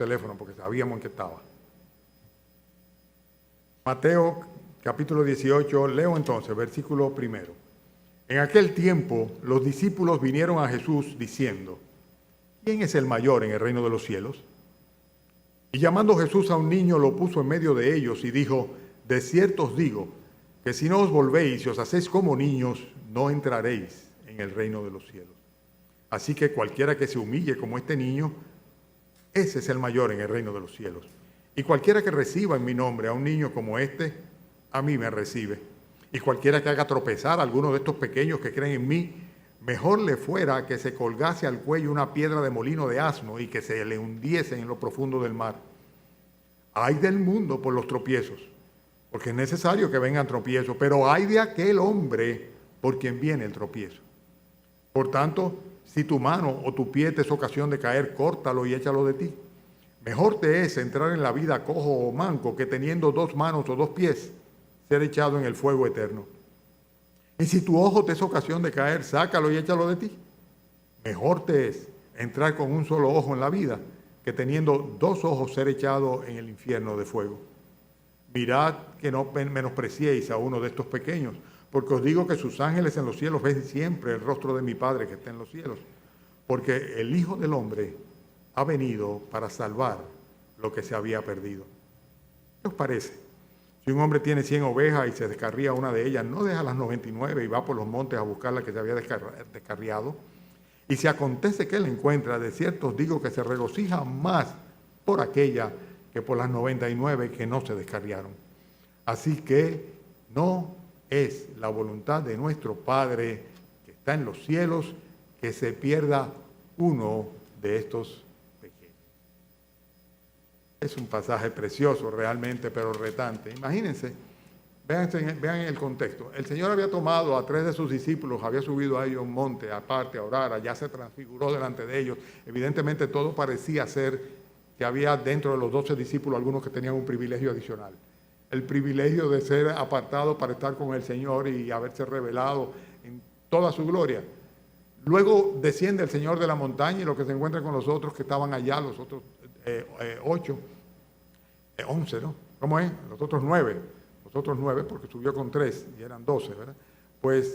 teléfono porque sabíamos en qué estaba. Mateo capítulo 18, leo entonces, versículo 1. En aquel tiempo los discípulos vinieron a Jesús diciendo: ¿quién es el mayor en el reino de los cielos? Y llamando Jesús a un niño, lo puso en medio de ellos y dijo: de cierto os digo, que si no os volvéis y os hacéis como niños, no entraréis en el reino de los cielos. Así que cualquiera que se humille como este niño, ese es el mayor en el reino de los cielos. Y cualquiera que reciba en mi nombre a un niño como este, a mí me recibe. Y cualquiera que haga tropezar a alguno de estos pequeños que creen en mí, mejor le fuera que se colgase al cuello una piedra de molino de asno y que se le hundiese en lo profundo del mar. Ay del mundo por los tropiezos, porque es necesario que vengan tropiezos, pero ay de aquel hombre por quien viene el tropiezo. Por tanto, si tu mano o tu pie te es ocasión de caer, córtalo y échalo de ti. Mejor te es entrar en la vida cojo o manco que teniendo 2 manos o 2 pies, ser echado en el fuego eterno. Y si tu ojo te es ocasión de caer, sácalo y échalo de ti. Mejor te es entrar con un solo ojo en la vida que teniendo 2 ojos ser echado en el infierno de fuego. Mirad que no menospreciéis a uno de estos pequeños, porque os digo que sus ángeles en los cielos ven siempre el rostro de mi Padre que está en los cielos. Porque el Hijo del Hombre ha venido para salvar lo que se había perdido. ¿Qué os parece? Si un hombre tiene 100 ovejas y se descarría una de ellas, ¿no deja las 99 y va por los montes a buscar la que se había descarriado? Y si acontece que la encuentra, de cierto os digo que se regocija más por aquella que por las 99 que no se descarriaron. Así que no es la voluntad de nuestro Padre que está en los cielos que se pierda uno de estos pequeños. Es un pasaje precioso realmente, pero retante. Imagínense, vean el contexto. El Señor había tomado a 3 de sus discípulos, había subido a ellos un monte aparte a orar, allá se transfiguró delante de ellos. Evidentemente todo parecía ser que había dentro de los 12 discípulos algunos que tenían un privilegio adicional. El privilegio de ser apartado para estar con el Señor y haberse revelado en toda su gloria. Luego desciende el Señor de la montaña y lo que se encuentra con los otros que estaban allá, los otros 11, ¿no? ¿Cómo es? Los otros 9, porque subió con 3 y eran 12, ¿verdad? Pues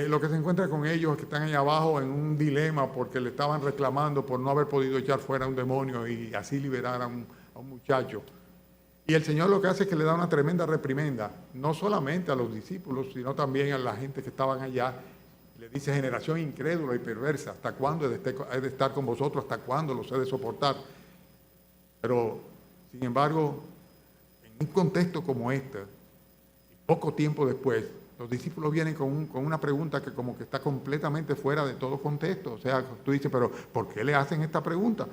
lo que se encuentra con ellos es que están allá abajo en un dilema porque le estaban reclamando por no haber podido echar fuera a un demonio y así liberar a un muchacho. Y el Señor lo que hace es que le da una tremenda reprimenda, no solamente a los discípulos, sino también a la gente que estaban allá. Le dice: generación incrédula y perversa, ¿hasta cuándo he de estar con vosotros? ¿Hasta cuándo los he de soportar? Pero, sin embargo, en un contexto como este, poco tiempo después, los discípulos vienen con una pregunta que como que está completamente fuera de todo contexto. O sea, tú dices, pero ¿por qué le hacen esta pregunta?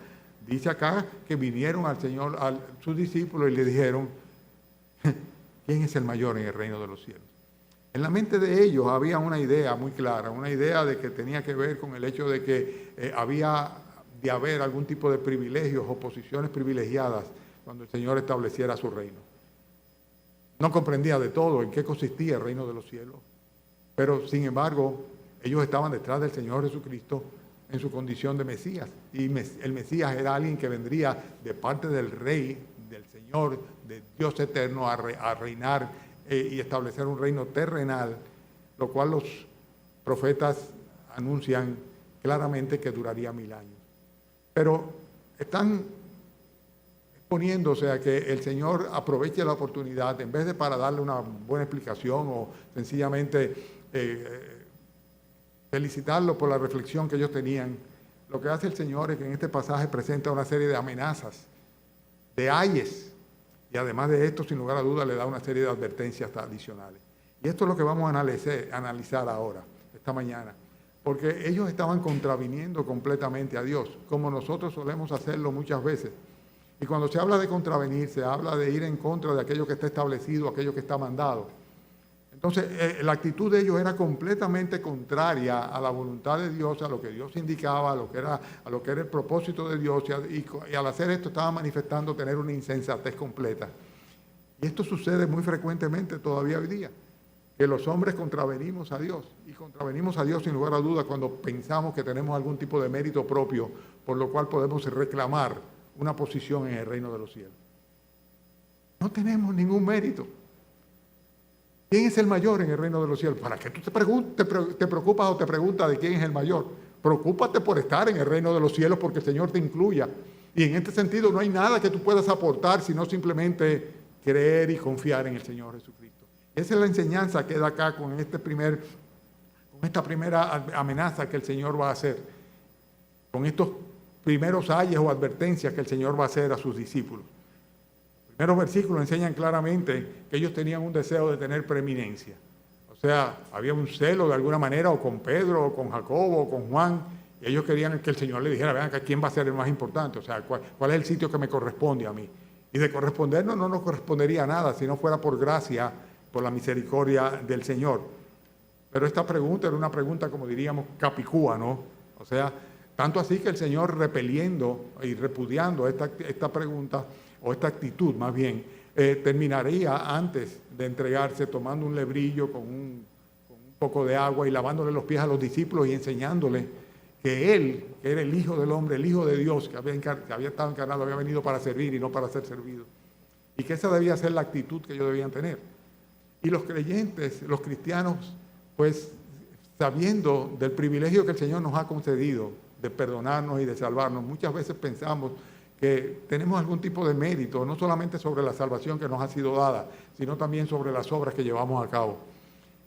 Dice acá que vinieron al Señor, a sus discípulos, y le dijeron: ¿quién es el mayor en el reino de los cielos? En la mente de ellos había una idea muy clara, una idea de que tenía que ver con el hecho de que había de haber algún tipo de privilegios o posiciones privilegiadas cuando el Señor estableciera su reino. No comprendía de todo en qué consistía el reino de los cielos, pero sin embargo ellos estaban detrás del Señor Jesucristo en su condición de Mesías, y el Mesías era alguien que vendría de parte del Rey, del Señor, de Dios eterno, a reinar y establecer un reino terrenal, lo cual los profetas anuncian claramente que duraría 1000 años. Pero están poniéndose a que el Señor aproveche la oportunidad, en vez de para darle una buena explicación o sencillamente felicitarlo por la reflexión que ellos tenían. Lo que hace el Señor es que en este pasaje presenta una serie de amenazas, de ayes, y además de esto, sin lugar a dudas, le da una serie de advertencias adicionales. Y esto es lo que vamos a analizar ahora, esta mañana, porque ellos estaban contraviniendo completamente a Dios, como nosotros solemos hacerlo muchas veces. Y cuando se habla de contravenir, se habla de ir en contra de aquello que está establecido, aquello que está mandado. Entonces, la actitud de ellos era completamente contraria a la voluntad de Dios, a lo que Dios indicaba, a lo que era el propósito de Dios, y al hacer esto estaban manifestando tener una insensatez completa. Y esto sucede muy frecuentemente todavía hoy día, que los hombres contravenimos a Dios, y contravenimos a Dios sin lugar a dudas cuando pensamos que tenemos algún tipo de mérito propio, por lo cual podemos reclamar una posición en el reino de los cielos. No tenemos ningún mérito. ¿Quién es el mayor en el reino de los cielos? ¿Para qué tú te preocupas o te preguntas de quién es el mayor? Preocúpate por estar en el reino de los cielos porque el Señor te incluya. Y en este sentido no hay nada que tú puedas aportar sino simplemente creer y confiar en el Señor Jesucristo. Esa es la enseñanza que da acá con esta primera amenaza que el Señor va a hacer, con estos primeros ayes o advertencias que el Señor va a hacer a sus discípulos. Los primeros versículos enseñan claramente que ellos tenían un deseo de tener preeminencia. O sea, había un celo de alguna manera, o con Pedro, o con Jacobo, o con Juan, y ellos querían que el Señor le dijera, vean, ¿quién va a ser el más importante? O sea, ¿cuál es el sitio que me corresponde a mí? Y de correspondernos no nos correspondería nada si no fuera por gracia, por la misericordia del Señor. Pero esta pregunta era una pregunta, como diríamos, capicúa, ¿no? O sea, tanto así que el Señor, repeliendo y repudiando esta pregunta, o esta actitud más bien, terminaría antes de entregarse tomando un lebrillo con un poco de agua y lavándole los pies a los discípulos y enseñándoles que Él, que era el Hijo del Hombre, el Hijo de Dios, que había estado encarnado, había venido para servir y no para ser servido. Y que esa debía ser la actitud que ellos debían tener. Y los creyentes, los cristianos, pues sabiendo del privilegio que el Señor nos ha concedido de perdonarnos y de salvarnos, muchas veces pensamos que tenemos algún tipo de mérito, no solamente sobre la salvación que nos ha sido dada, sino también sobre las obras que llevamos a cabo.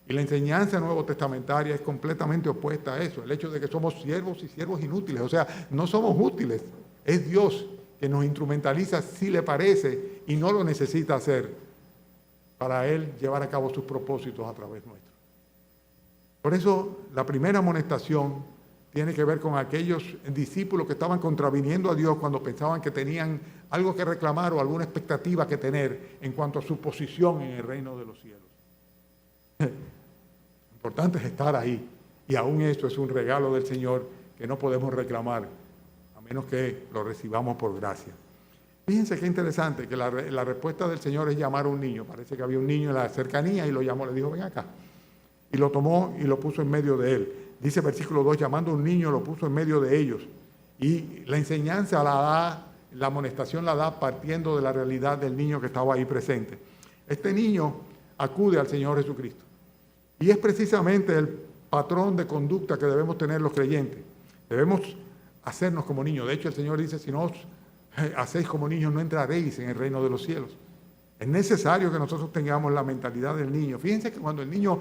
Y la enseñanza nuevo testamentaria es completamente opuesta a eso, el hecho de que somos siervos y siervos inútiles, o sea, no somos útiles, es Dios que nos instrumentaliza si le parece y no lo necesita hacer para Él llevar a cabo sus propósitos a través nuestro. Por eso la primera amonestación tiene que ver con aquellos discípulos que estaban contraviniendo a Dios cuando pensaban que tenían algo que reclamar o alguna expectativa que tener en cuanto a su posición en el reino de los cielos. Lo importante es estar ahí, y aún esto es un regalo del Señor que no podemos reclamar a menos que lo recibamos por gracia. Fíjense qué interesante que la respuesta del Señor es llamar a un niño. Parece que había un niño en la cercanía y lo llamó, le dijo, ven acá. Y lo tomó y lo puso en medio de él. Dice versículo 2, llamando a un niño lo puso en medio de ellos. Y la enseñanza la da, la amonestación la da partiendo de la realidad del niño que estaba ahí presente. Este niño acude al Señor Jesucristo. Y es precisamente el patrón de conducta que debemos tener los creyentes. Debemos hacernos como niños. De hecho, el Señor dice, si no os hacéis como niños, no entraréis en el reino de los cielos. Es necesario que nosotros tengamos la mentalidad del niño. Fíjense que cuando el niño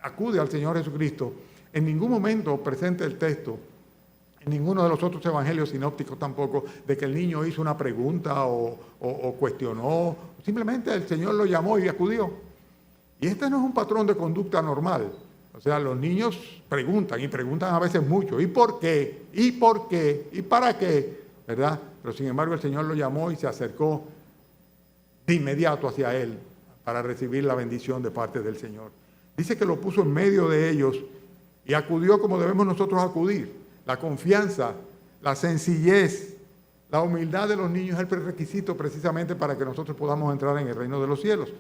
acude al Señor Jesucristo, en ningún momento presenta el texto, en ninguno de los otros evangelios sinópticos tampoco, de que el niño hizo una pregunta o cuestionó. Simplemente el Señor lo llamó y acudió. Y este no es un patrón de conducta normal. O sea, los niños preguntan y preguntan a veces mucho. ¿Y por qué? ¿Y por qué? ¿Y para qué? ¿Verdad? Pero sin embargo el Señor lo llamó y se acercó de inmediato hacia él para recibir la bendición de parte del Señor. Dice que lo puso en medio de ellos y acudió como debemos nosotros acudir. La confianza, la sencillez, la humildad de los niños es el prerequisito precisamente para que nosotros podamos entrar en el reino de los cielos.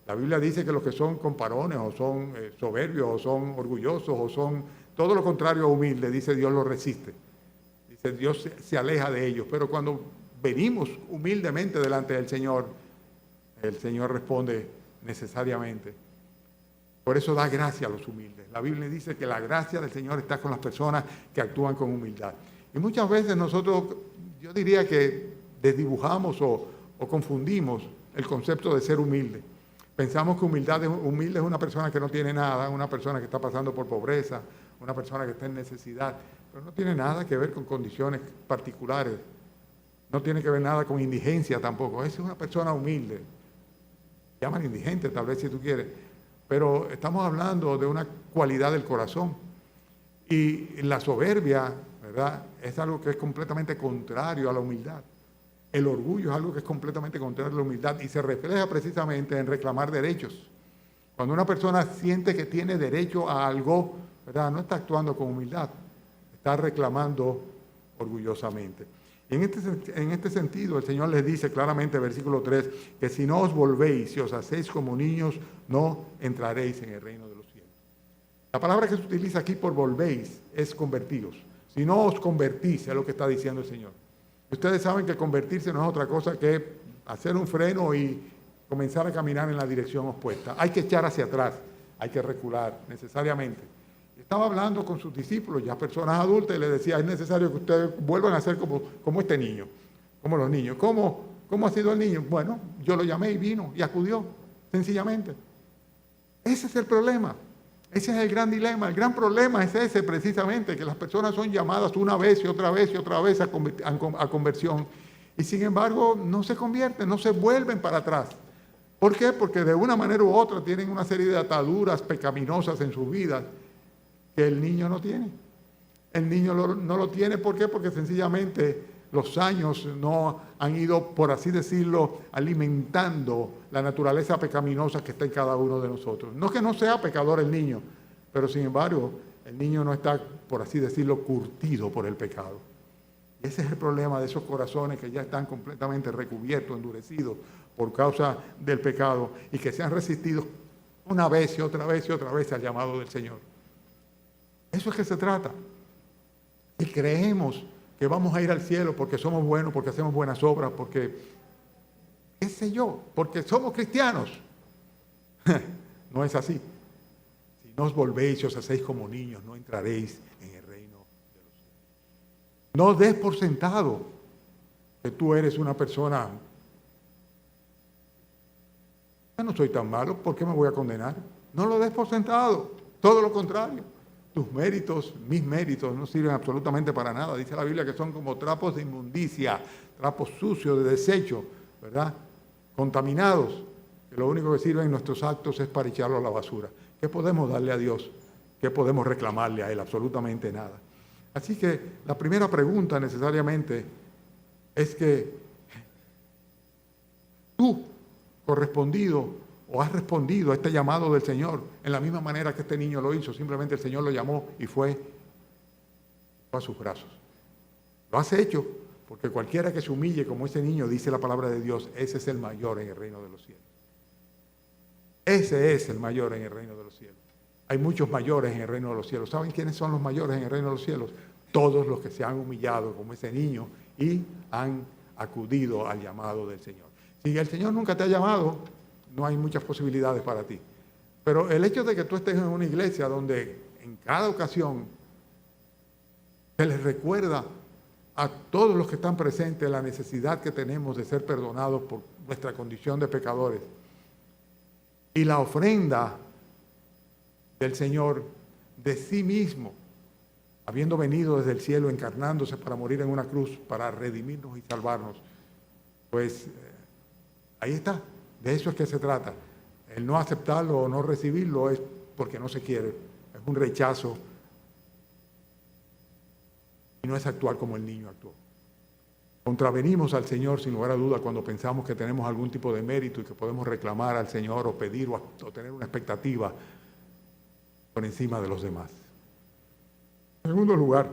La Biblia dice que los que son comparones o son soberbios o son orgullosos o son todo lo contrario a humildes, dice Dios los resiste. Dice Dios se aleja de ellos. Pero cuando venimos humildemente delante del Señor, el Señor responde necesariamente. Por eso da gracia a los humildes. La Biblia dice que la gracia del Señor está con las personas que actúan con humildad. Y muchas veces nosotros, yo diría que desdibujamos o confundimos el concepto de ser humilde. Pensamos que humilde es una persona que no tiene nada, una persona que está pasando por pobreza, una persona que está en necesidad, pero no tiene nada que ver con condiciones particulares. No tiene que ver nada con indigencia tampoco. Esa es una persona humilde. Llaman indigente tal vez si tú quieres. Pero estamos hablando de una cualidad del corazón. Y la soberbia, ¿verdad?, es algo que es completamente contrario a la humildad. El orgullo es algo que es completamente contrario a la humildad y se refleja precisamente en reclamar derechos. Cuando una persona siente que tiene derecho a algo, ¿verdad?, no está actuando con humildad, está reclamando orgullosamente. Y en este sentido, el Señor les dice claramente, versículo 3, que si no os volvéis y os hacéis como niños, no entraréis en el reino de los cielos. La palabra que se utiliza aquí por volvéis es convertidos. Si no os convertís, es lo que está diciendo el Señor. Ustedes saben que convertirse no es otra cosa que hacer un freno y comenzar a caminar en la dirección opuesta. Hay que echar hacia atrás, hay que recular necesariamente. Estaba hablando con sus discípulos, ya personas adultas, y les decía, es necesario que ustedes vuelvan a ser como este niño, como los niños. ¿Cómo ha sido el niño? Bueno, yo lo llamé y vino y acudió, sencillamente. Ese es el problema. Ese es el gran dilema. El gran problema es ese precisamente, que las personas son llamadas una vez y otra vez y otra vez a conversión. Y sin embargo no se convierten, no se vuelven para atrás. ¿Por qué? Porque de una manera u otra tienen una serie de ataduras pecaminosas en sus vidas que el niño no tiene. El niño no lo tiene, ¿por qué? Porque sencillamente los años no han ido, por así decirlo, alimentando la naturaleza pecaminosa que está en cada uno de nosotros. No que no sea pecador el niño, pero sin embargo el niño no está, por así decirlo, curtido por el pecado. Y ese es el problema de esos corazones que ya están completamente recubiertos, endurecidos por causa del pecado y que se han resistido una vez y otra vez y otra vez al llamado del Señor. Eso es que se trata. Y creemos que vamos a ir al cielo porque somos buenos, porque hacemos buenas obras, porque, qué sé yo, porque somos cristianos. No es así. Si no os volvéis y os hacéis como niños, no entraréis en el reino de los cielos. No des por sentado que tú eres una persona. Yo no soy tan malo, ¿por qué me voy a condenar? No lo des por sentado, todo lo contrario. Tus méritos, mis méritos, no sirven absolutamente para nada. Dice la Biblia que son como trapos de inmundicia, trapos sucios, de desecho, ¿verdad? Contaminados, que lo único que sirven en nuestros actos es para echarlo a la basura. ¿Qué podemos darle a Dios? ¿Qué podemos reclamarle a Él? Absolutamente nada. Así que la primera pregunta necesariamente es que tú, correspondido, o has respondido a este llamado del Señor en la misma manera que este niño lo hizo. Simplemente el Señor lo llamó y fue a sus brazos. Lo has hecho, porque cualquiera que se humille como ese niño, dice la palabra de Dios, ese es el mayor en el reino de los cielos. Ese es el mayor en el reino de los cielos. Hay muchos mayores en el reino de los cielos. ¿Saben quiénes son los mayores en el reino de los cielos? Todos los que se han humillado como ese niño y han acudido al llamado del Señor. Si el Señor nunca te ha llamado, no hay muchas posibilidades para ti. Pero el hecho de que tú estés en una iglesia donde en cada ocasión se les recuerda a todos los que están presentes la necesidad que tenemos de ser perdonados por nuestra condición de pecadores, y la ofrenda del Señor de sí mismo, habiendo venido desde el cielo, encarnándose para morir en una cruz, para redimirnos y salvarnos, pues ahí está. De eso es que se trata. El no aceptarlo o no recibirlo es porque no se quiere. Es un rechazo. Y no es actuar como el niño actuó. Contravenimos al Señor sin lugar a duda cuando pensamos que tenemos algún tipo de mérito y que podemos reclamar al Señor o pedir o tener una expectativa por encima de los demás. En segundo lugar,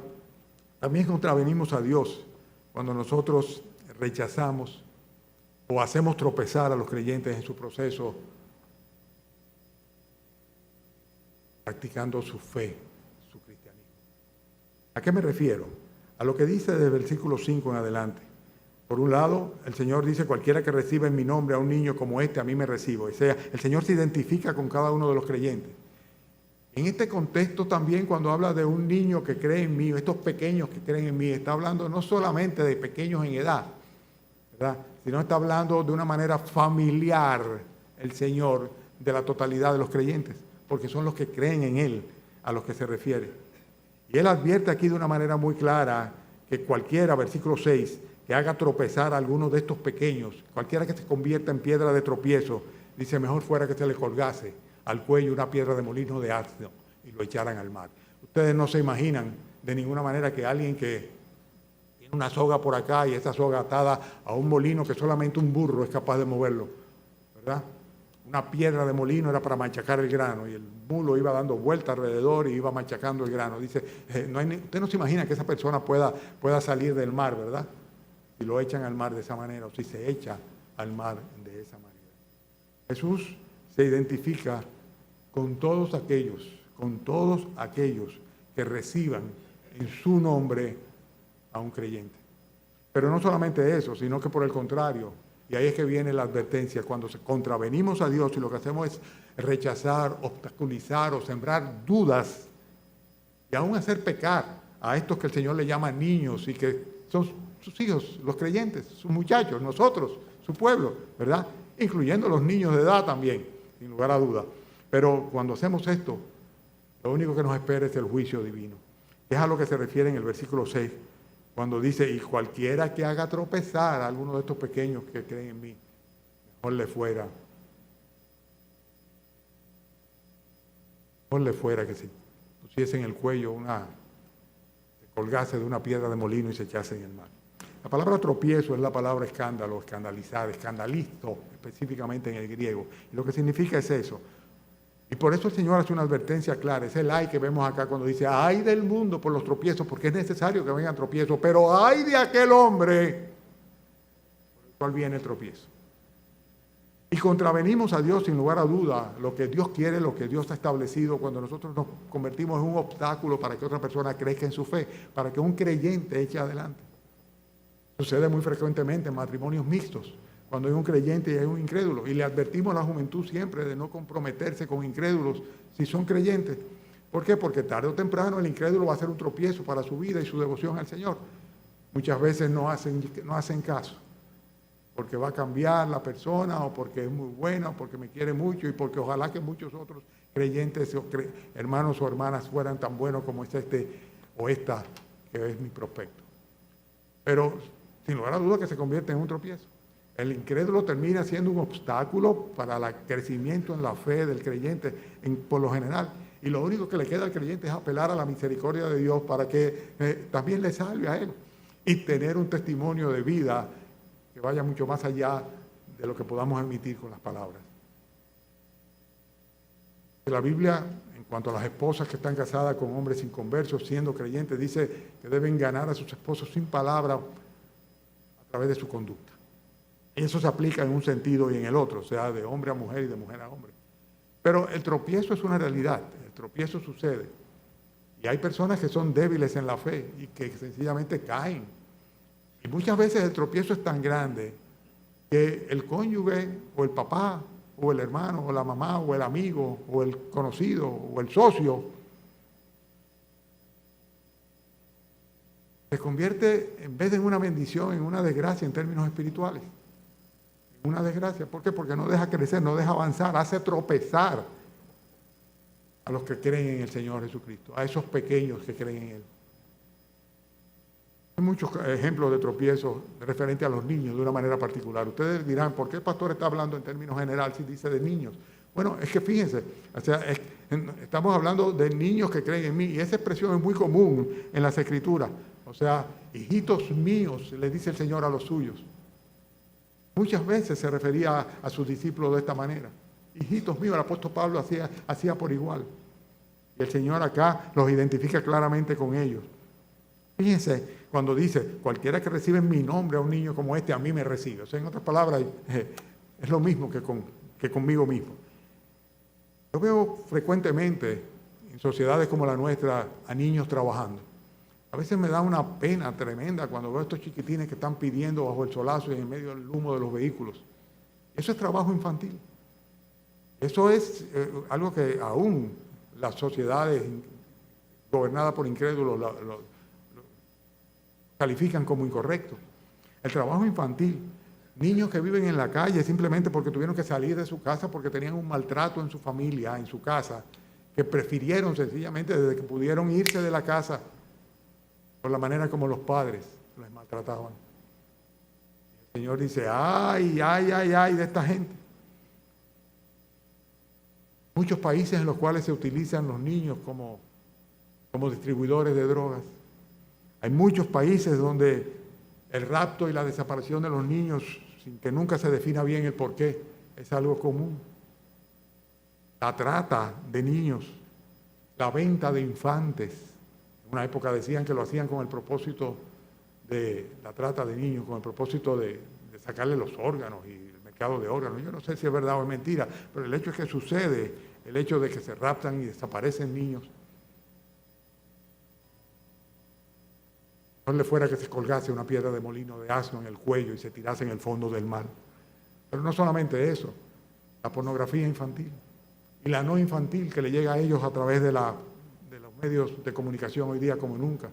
también contravenimos a Dios cuando nosotros rechazamos o hacemos tropezar a los creyentes en su proceso, practicando su fe, su cristianismo. ¿A qué me refiero? A lo que dice desde el versículo 5 en adelante. Por un lado, el Señor dice, cualquiera que reciba en mi nombre a un niño como este, a mí me recibo. O sea, el Señor se identifica con cada uno de los creyentes. En este contexto también, cuando habla de un niño que cree en mí, estos pequeños que creen en mí, está hablando no solamente de pequeños en edad, ¿verdad?, sino está hablando de una manera familiar el Señor de la totalidad de los creyentes, porque son los que creen en Él a los que se refiere. Y Él advierte aquí de una manera muy clara que cualquiera, versículo 6, que haga tropezar a alguno de estos pequeños, cualquiera que se convierta en piedra de tropiezo, dice, mejor fuera que se le colgase al cuello una piedra de molino de asno y lo echaran al mar. Ustedes no se imaginan de ninguna manera que alguien que tiene una soga por acá y esa soga atada a un molino que solamente un burro es capaz de moverlo, ¿verdad? Una piedra de molino era para machacar el grano y el mulo iba dando vuelta alrededor y iba machacando el grano. Dice, usted no se imagina que esa persona pueda salir del mar, ¿verdad? Si lo echan al mar de esa manera o si se echa al mar de esa manera. Jesús se identifica con todos aquellos que reciban en su nombre a un creyente. Pero no solamente eso, sino que por el contrario, y ahí es que viene la advertencia, cuando contravenimos a Dios y lo que hacemos es rechazar, obstaculizar o sembrar dudas y aún hacer pecar a estos que el Señor le llama niños y que son sus hijos, los creyentes, sus muchachos, nosotros, su pueblo, ¿verdad? Incluyendo los niños de edad también, sin lugar a duda. Pero cuando hacemos esto, lo único que nos espera es el juicio divino. Es a lo que se refiere en el versículo 6, cuando dice, y cualquiera que haga tropezar a alguno de estos pequeños que creen en mí, mejor le fuera que se pusiese en el cuello se colgase de una piedra de molino y se echase en el mar. La palabra tropiezo es la palabra escándalo, escandalizar, escandalisto, específicamente en el griego. Y lo que significa es eso. Y por eso el Señor hace una advertencia clara. Es el ay que vemos acá cuando dice, ay del mundo por los tropiezos, porque es necesario que vengan tropiezos, pero ay de aquel hombre por el cual viene el tropiezo. Y contravenimos a Dios sin lugar a duda, lo que Dios quiere, lo que Dios ha establecido, cuando nosotros nos convertimos en un obstáculo para que otra persona crezca en su fe, para que un creyente eche adelante. Sucede muy frecuentemente en matrimonios mixtos, cuando hay un creyente y hay un incrédulo, y le advertimos a la juventud siempre de no comprometerse con incrédulos si son creyentes. ¿Por qué? Porque tarde o temprano el incrédulo va a ser un tropiezo para su vida y su devoción al Señor. Muchas veces no hacen caso, porque va a cambiar la persona, o porque es muy buena, o porque me quiere mucho, y porque ojalá que muchos otros creyentes, hermanos o hermanas, fueran tan buenos como es este o esta que es mi prospecto. Pero sin lugar a duda que se convierte en un tropiezo. El incrédulo termina siendo un obstáculo para el crecimiento en la fe del creyente por lo general. Y lo único que le queda al creyente es apelar a la misericordia de Dios para que también le salve a él. Y tener un testimonio de vida que vaya mucho más allá de lo que podamos emitir con las palabras. La Biblia, en cuanto a las esposas que están casadas con hombres inconversos, siendo creyentes, dice que deben ganar a sus esposos sin palabra a través de su conducta. Y eso se aplica en un sentido y en el otro, o sea, de hombre a mujer y de mujer a hombre. Pero el tropiezo es una realidad, el tropiezo sucede. Y hay personas que son débiles en la fe y que sencillamente caen. Y muchas veces el tropiezo es tan grande que el cónyuge o el papá o el hermano o la mamá o el amigo o el conocido o el socio se convierte, en vez de en una bendición, en una desgracia en términos espirituales. Una desgracia. ¿Por qué? Porque no deja crecer, no deja avanzar, hace tropezar a los que creen en el Señor Jesucristo, a esos pequeños que creen en Él. Hay muchos ejemplos de tropiezos referentes a los niños de una manera particular. Ustedes dirán, ¿por qué el pastor está hablando en términos generales si dice de niños? Bueno, es que fíjense, o sea, estamos hablando de niños que creen en mí, y esa expresión es muy común en las Escrituras. O sea, hijitos míos, le dice el Señor a los suyos. Muchas veces se refería a sus discípulos de esta manera. Hijitos míos, el apóstol Pablo hacía por igual. Y el Señor acá los identifica claramente con ellos. Fíjense, cuando dice, cualquiera que recibe en mi nombre a un niño como este, a mí me recibe. O sea, en otras palabras, es lo mismo que conmigo mismo. Yo veo frecuentemente en sociedades como la nuestra a niños trabajando. A veces me da una pena tremenda cuando veo a estos chiquitines que están pidiendo bajo el solazo y en medio del humo de los vehículos. Eso es trabajo infantil. Eso es algo que aún las sociedades gobernadas por incrédulos lo califican como incorrecto. El trabajo infantil. Niños que viven en la calle simplemente porque tuvieron que salir de su casa porque tenían un maltrato en su familia, en su casa, que prefirieron sencillamente desde que pudieron irse de la casa por la manera como los padres les maltrataban. El Señor dice, ay, ay, ay, ay de esta gente. Muchos países en los cuales se utilizan los niños como distribuidores de drogas. Hay muchos países donde el rapto y la desaparición de los niños, sin que nunca se defina bien el porqué, es algo común. La trata de niños, la venta de infantes. En una época decían que lo hacían con el propósito de la trata de niños, con el propósito de sacarle los órganos y el mercado de órganos. Yo no sé si es verdad o es mentira, pero el hecho es que sucede, el hecho de que se raptan y desaparecen niños. Mejor le fuera que se colgase una piedra de molino de asno en el cuello y se tirase en el fondo del mar. Pero no solamente eso, la pornografía infantil y la no infantil que le llega a ellos a través de los medios de comunicación hoy día como nunca.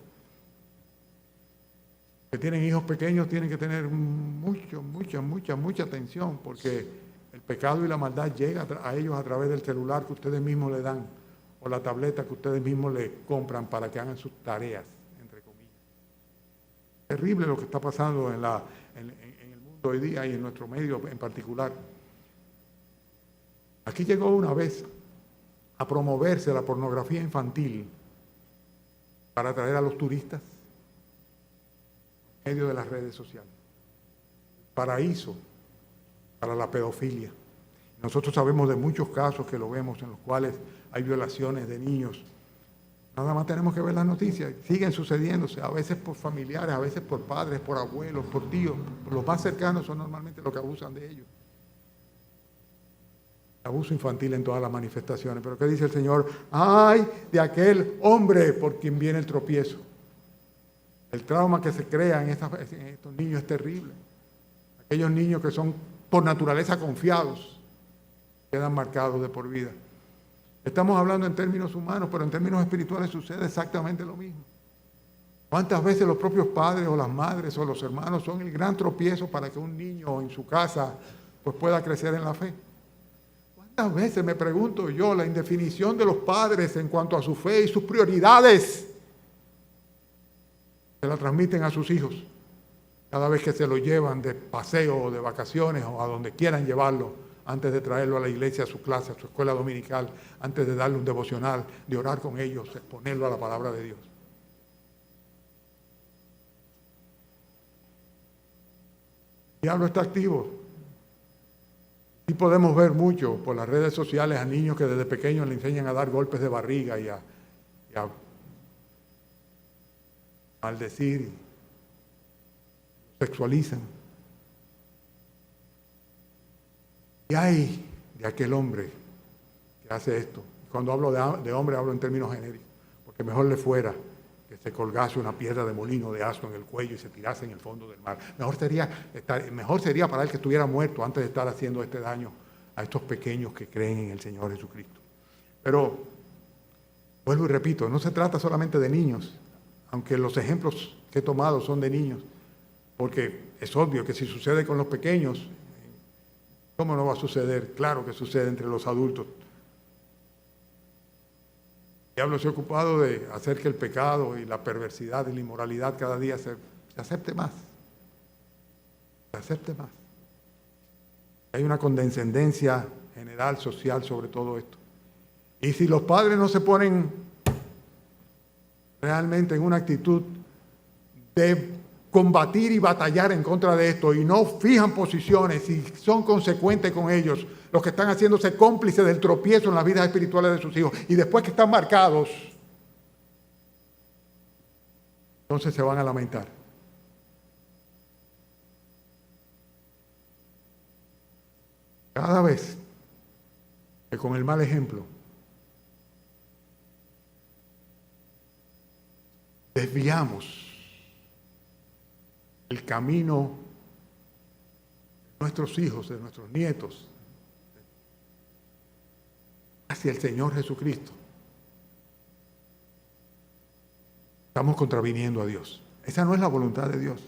Que tienen hijos pequeños tienen que tener mucha atención, porque el pecado y la maldad llega a ellos a través del celular que ustedes mismos le dan o la tableta que ustedes mismos le compran para que hagan sus tareas, entre comillas. Terrible lo que está pasando en el mundo hoy día y en nuestro medio en particular. Aquí llegó una vez a promoverse la pornografía infantil para atraer a los turistas en medio de las redes sociales. Paraíso para la pedofilia. Nosotros sabemos de muchos casos que lo vemos en los cuales hay violaciones de niños. Nada más tenemos que ver las noticias. Siguen sucediéndose, a veces por familiares, a veces por padres, por abuelos, por tíos. Los más cercanos son normalmente los que abusan de ellos. Abuso infantil en todas las manifestaciones. Pero ¿qué dice el Señor? ¡Ay de aquel hombre por quien viene el tropiezo! El trauma que se crea en estos niños es terrible. Aquellos niños que son por naturaleza confiados quedan marcados de por vida. Estamos hablando en términos humanos, pero en términos espirituales sucede exactamente lo mismo. ¿Cuántas veces los propios padres o las madres o los hermanos son el gran tropiezo para que un niño en su casa pues pueda crecer en la fe? ¿Cuántas veces, me pregunto yo, la indefinición de los padres en cuanto a su fe y sus prioridades se la transmiten a sus hijos cada vez que se lo llevan de paseo o de vacaciones o a donde quieran llevarlo, antes de traerlo a la iglesia, a su clase, a su escuela dominical, antes de darle un devocional, de orar con ellos, exponerlo a la palabra de Dios? El diablo está activo. Y podemos ver mucho por las redes sociales a niños que desde pequeños le enseñan a dar golpes de barriga y a maldecir, sexualizan. Y hay de aquel hombre que hace esto. Cuando hablo de hombre, hablo en términos genéricos, porque mejor le fuera que se colgase una piedra de molino de asno en el cuello y se tirase en el fondo del mar. Mejor sería para él que estuviera muerto antes de estar haciendo este daño a estos pequeños que creen en el Señor Jesucristo. Pero, vuelvo y repito, no se trata solamente de niños, aunque los ejemplos que he tomado son de niños, porque es obvio que si sucede con los pequeños, ¿cómo no va a suceder? Claro que sucede entre los adultos. El diablo se ha ocupado de hacer que el pecado y la perversidad y la inmoralidad cada día se acepte más. Se acepte más. Hay una condescendencia general, social sobre todo esto. Y si los padres no se ponen realmente en una actitud de combatir y batallar en contra de esto y no fijan posiciones y son consecuentes con ellos, los que están haciéndose cómplices del tropiezo en las vidas espirituales de sus hijos, y después que están marcados, entonces se van a lamentar. Cada vez que con el mal ejemplo desviamos el camino de nuestros hijos, de nuestros nietos, hacia el Señor Jesucristo, estamos contraviniendo a Dios. Esa no es la voluntad de Dios.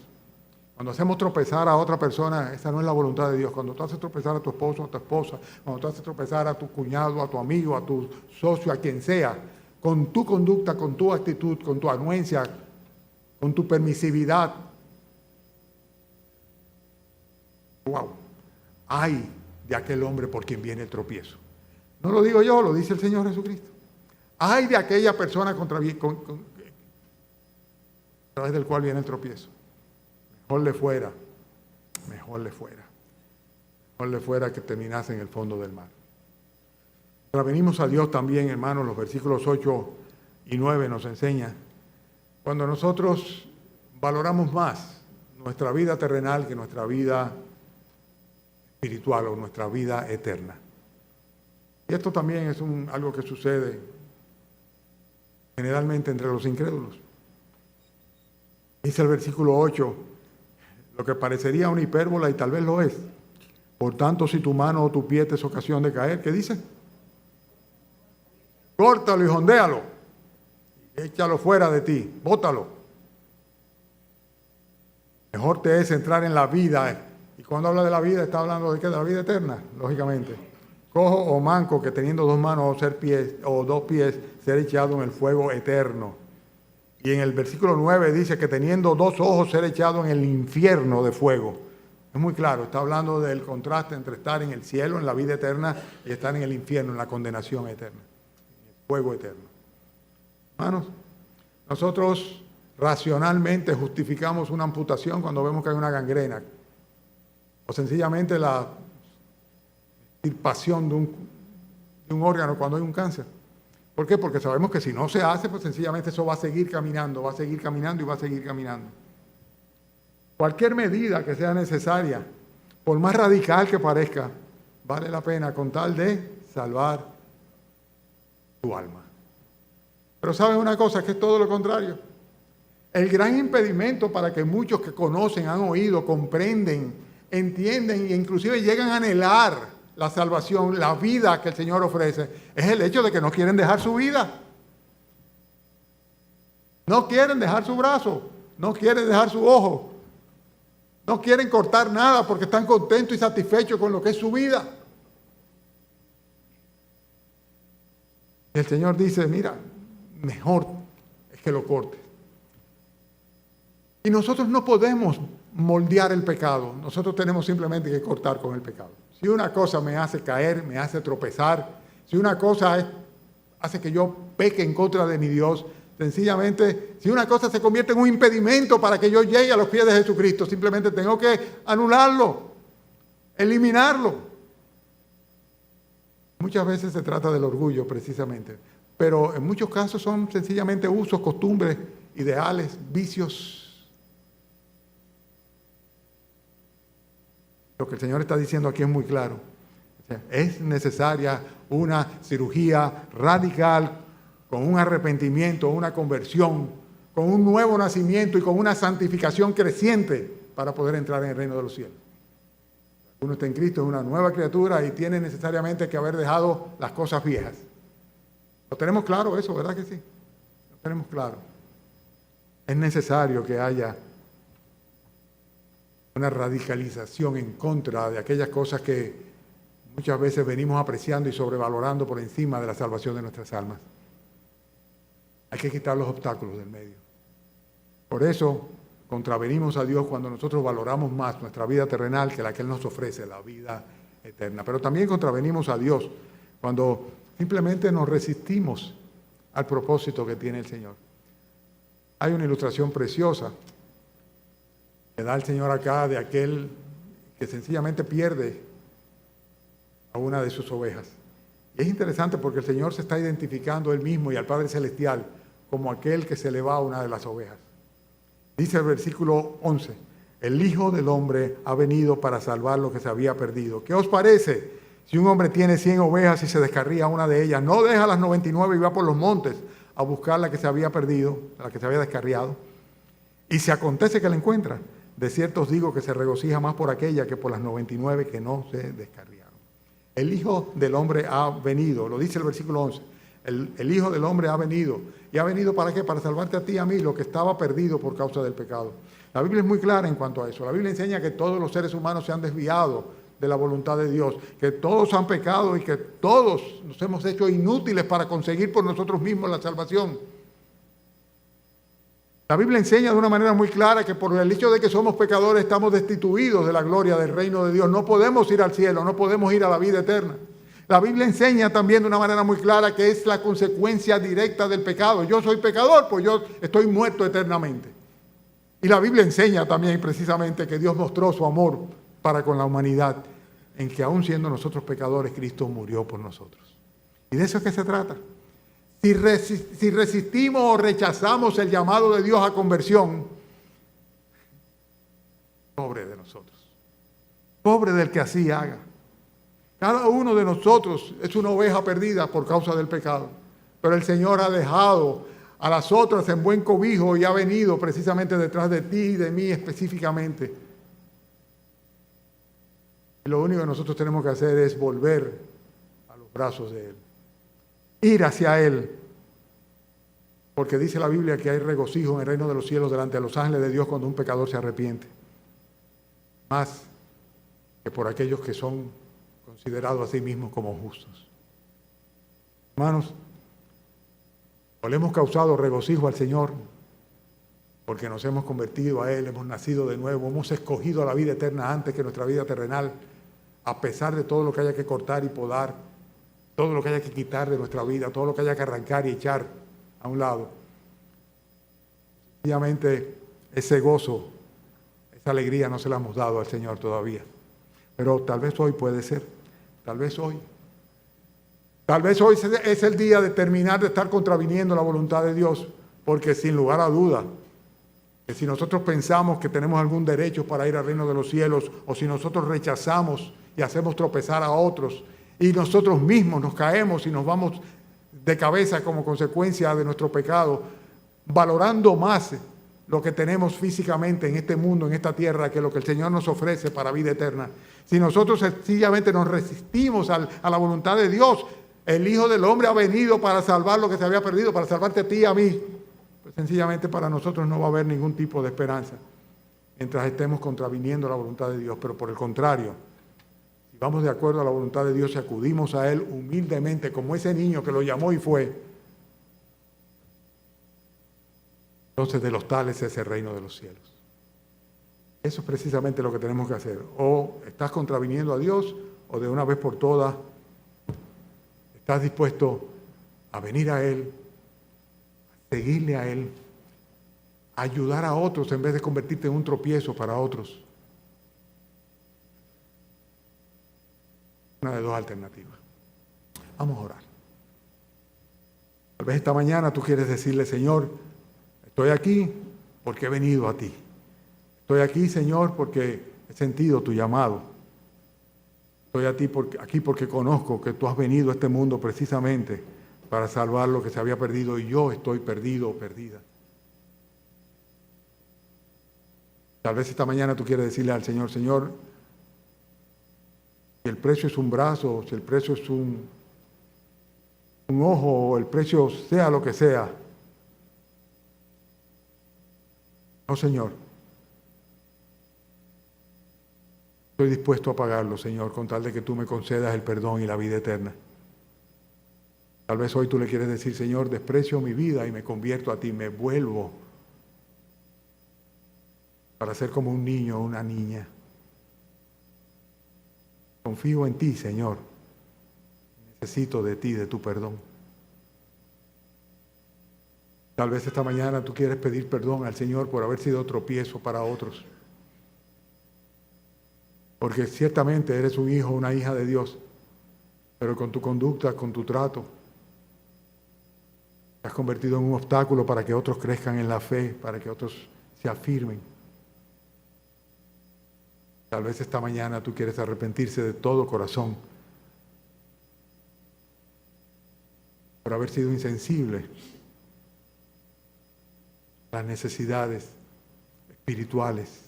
Cuando hacemos tropezar a otra persona, esa no es la voluntad de Dios. Cuando tú haces tropezar a tu esposo, a tu esposa, cuando tú haces tropezar a tu cuñado, a tu amigo, a tu socio, a quien sea, con tu conducta, con tu actitud, con tu anuencia, con tu permisividad, wow, ay de aquel hombre por quien viene el tropiezo. No lo digo yo, lo dice el Señor Jesucristo. Ay de aquella persona a través del cual viene el tropiezo. Mejor le fuera que terminase en el fondo del mar. Ahora venimos a Dios también, hermanos, los versículos 8 y 9 nos enseñan, cuando nosotros valoramos más nuestra vida terrenal que nuestra vida espiritual o nuestra vida eterna. Y esto también es algo que sucede generalmente entre los incrédulos. Dice el versículo 8, lo que parecería una hipérbola y tal vez lo es. Por tanto, si tu mano o tu pie te es ocasión de caer, ¿qué dice? Córtalo y jondéalo. Échalo fuera de ti, bótalo. Mejor te es entrar en la vida. Y cuando habla de la vida, está hablando de qué, de la vida eterna, lógicamente. Cojo o manco, que teniendo dos manos o dos pies, ser echado en el fuego eterno. Y en el versículo 9 dice que teniendo dos ojos, ser echado en el infierno de fuego. Es muy claro, está hablando del contraste entre estar en el cielo, en la vida eterna, y estar en el infierno, en la condenación eterna, en el fuego eterno. Hermanos, nosotros racionalmente justificamos una amputación cuando vemos que hay una gangrena, o sencillamente la extirpación de un órgano cuando hay un cáncer. ¿Por qué? Porque sabemos que si no se hace, pues sencillamente eso va a seguir caminando y va a seguir caminando. Cualquier medida que sea necesaria, por más radical que parezca, vale la pena con tal de salvar tu alma. Pero ¿sabes una cosa? Que es todo lo contrario. El gran impedimento para que muchos que conocen, han oído, comprenden, entienden e inclusive llegan a anhelar la salvación, la vida que el Señor ofrece, es el hecho de que no quieren dejar su vida. No quieren dejar su brazo, no quieren dejar su ojo, no quieren cortar nada porque están contentos y satisfechos con lo que es su vida. Y el Señor dice, mira, mejor es que lo cortes. Y nosotros no podemos moldear el pecado, nosotros tenemos simplemente que cortar con el pecado. Si una cosa me hace caer, me hace tropezar, si una cosa hace que yo peque en contra de mi Dios, sencillamente, si una cosa se convierte en un impedimento para que yo llegue a los pies de Jesucristo, simplemente tengo que anularlo, eliminarlo. Muchas veces se trata del orgullo, precisamente, pero en muchos casos son sencillamente usos, costumbres, ideales, vicios. Lo que el Señor está diciendo aquí es muy claro. O sea, es necesaria una cirugía radical, con un arrepentimiento, una conversión, con un nuevo nacimiento y con una santificación creciente para poder entrar en el reino de los cielos. Uno está en Cristo, es una nueva criatura y tiene necesariamente que haber dejado las cosas viejas. ¿Lo tenemos claro eso, verdad que sí? Lo tenemos claro. Es necesario que haya una radicalización en contra de aquellas cosas que muchas veces venimos apreciando y sobrevalorando por encima de la salvación de nuestras almas. Hay que quitar los obstáculos del medio. Por eso contravenimos a Dios cuando nosotros valoramos más nuestra vida terrenal que la que Él nos ofrece, la vida eterna. Pero también contravenimos a Dios cuando simplemente nos resistimos al propósito que tiene el Señor. Hay una ilustración preciosa que da el Señor acá de aquel que sencillamente pierde a una de sus ovejas. Y es interesante porque el Señor se está identificando Él mismo y al Padre Celestial como aquel que se le va a una de las ovejas. Dice el versículo 11, el Hijo del Hombre ha venido para salvar lo que se había perdido. ¿Qué os parece? Si un hombre tiene 100 ovejas y se descarría una de ellas, ¿no deja las 99 y va por los montes a buscar la que se había perdido, la que se había descarriado? Y si acontece que la encuentra, de cierto os digo que se regocija más por aquella que por las 99 que no se descarriaron. El Hijo del Hombre ha venido, lo dice el versículo 11. El Hijo del Hombre ha venido. ¿Y ha venido para qué? Para salvarte a ti y a mí, lo que estaba perdido por causa del pecado. La Biblia es muy clara en cuanto a eso. La Biblia enseña que todos los seres humanos se han desviado de la voluntad de Dios, que todos han pecado y que todos nos hemos hecho inútiles para conseguir por nosotros mismos la salvación. La Biblia enseña de una manera muy clara que por el hecho de que somos pecadores estamos destituidos de la gloria del reino de Dios. No podemos ir al cielo, no podemos ir a la vida eterna. La Biblia enseña también de una manera muy clara que es la consecuencia directa del pecado. Yo soy pecador, pues yo estoy muerto eternamente. Y la Biblia enseña también precisamente que Dios mostró su amor para con la humanidad, en que aún siendo nosotros pecadores, Cristo murió por nosotros. Y de eso es que se trata. Si resistimos o rechazamos el llamado de Dios a conversión, pobre de nosotros, pobre del que así haga. Cada uno de nosotros es una oveja perdida por causa del pecado, pero el Señor ha dejado a las otras en buen cobijo y ha venido precisamente detrás de ti y de mí específicamente. Y lo único que nosotros tenemos que hacer es volver a los brazos de Él, ir hacia Él, porque dice la Biblia que hay regocijo en el reino de los cielos delante de los ángeles de Dios cuando un pecador se arrepiente, más que por aquellos que son considerados a sí mismos como justos. Hermanos, o le hemos causado regocijo al Señor porque nos hemos convertido a Él, hemos nacido de nuevo, hemos escogido la vida eterna antes que nuestra vida terrenal, a pesar de todo lo que haya que cortar y podar, todo lo que haya que quitar de nuestra vida, todo lo que haya que arrancar y echar a un lado. Sencillamente ese gozo, esa alegría no se la hemos dado al Señor todavía. Pero tal vez hoy puede ser, tal vez hoy. Tal vez hoy es el día de terminar de estar contraviniendo la voluntad de Dios, porque sin lugar a duda, que si nosotros pensamos que tenemos algún derecho para ir al reino de los cielos, o si nosotros rechazamos y hacemos tropezar a otros, y nosotros mismos nos caemos y nos vamos de cabeza como consecuencia de nuestro pecado, valorando más lo que tenemos físicamente en este mundo, en esta tierra, que lo que el Señor nos ofrece para vida eterna. Si nosotros sencillamente nos resistimos a la voluntad de Dios, el Hijo del Hombre ha venido para salvar lo que se había perdido, para salvarte a ti y a mí. Pues sencillamente para nosotros no va a haber ningún tipo de esperanza mientras estemos contraviniendo la voluntad de Dios. Pero por el contrario, si vamos de acuerdo a la voluntad de Dios y acudimos a Él humildemente, como ese niño que lo llamó y fue, entonces de los tales es el reino de los cielos. Eso es precisamente lo que tenemos que hacer. O estás contraviniendo a Dios, o de una vez por todas estás dispuesto a venir a Él, a seguirle a Él, a ayudar a otros en vez de convertirte en un tropiezo para otros. Una de dos alternativas. Vamos a orar. Tal vez esta mañana tú quieres decirle, Señor, estoy aquí porque he venido a ti. Estoy aquí, Señor, porque he sentido tu llamado. Estoy aquí porque conozco que tú has venido a este mundo precisamente para salvar lo que se había perdido y yo estoy perdido o perdida. Tal vez esta mañana tú quieres decirle al Señor, Señor, si el precio es un brazo, si el precio es un ojo, o el precio sea lo que sea. No, Señor. Estoy dispuesto a pagarlo, Señor, con tal de que tú me concedas el perdón y la vida eterna. Tal vez hoy tú le quieres decir, Señor, desprecio mi vida y me convierto a ti, me vuelvo para ser como un niño o una niña. Confío en ti, Señor. Necesito de ti, de tu perdón. Tal vez esta mañana tú quieres pedir perdón al Señor por haber sido tropiezo para otros. Porque ciertamente eres un hijo o una hija de Dios, pero con tu conducta, con tu trato, te has convertido en un obstáculo para que otros crezcan en la fe, para que otros se afirmen. Tal vez esta mañana tú quieres arrepentirse de todo corazón por haber sido insensible a las necesidades espirituales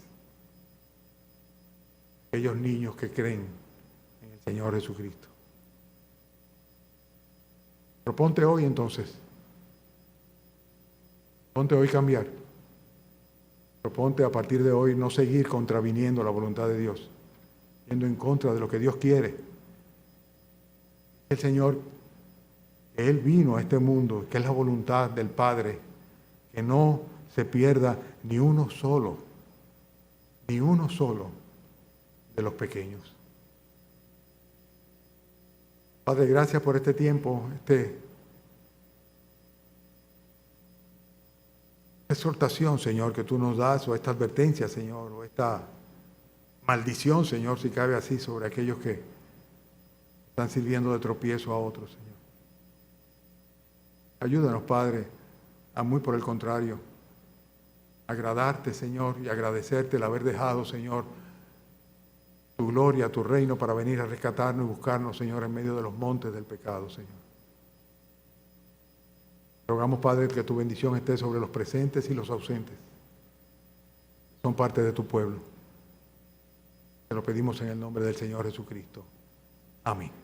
de aquellos niños que creen en el Señor Jesucristo. Proponte hoy entonces, ponte hoy cambiar. Proponte a partir de hoy no seguir contraviniendo la voluntad de Dios, yendo en contra de lo que Dios quiere. El Señor, que Él vino a este mundo, que es la voluntad del Padre, que no se pierda ni uno solo de los pequeños. Padre, gracias por este tiempo, esta exhortación, Señor, que tú nos das, o esta advertencia, Señor, o esta maldición, Señor, si cabe así, sobre aquellos que están sirviendo de tropiezo a otros, Señor. Ayúdanos, Padre, a muy por el contrario, agradarte, Señor, y agradecerte el haber dejado, Señor, tu gloria, tu reino, para venir a rescatarnos y buscarnos, Señor, en medio de los montes del pecado, Señor. Rogamos, Padre, que tu bendición esté sobre los presentes y los ausentes. Son parte de tu pueblo. Te lo pedimos en el nombre del Señor Jesucristo. Amén.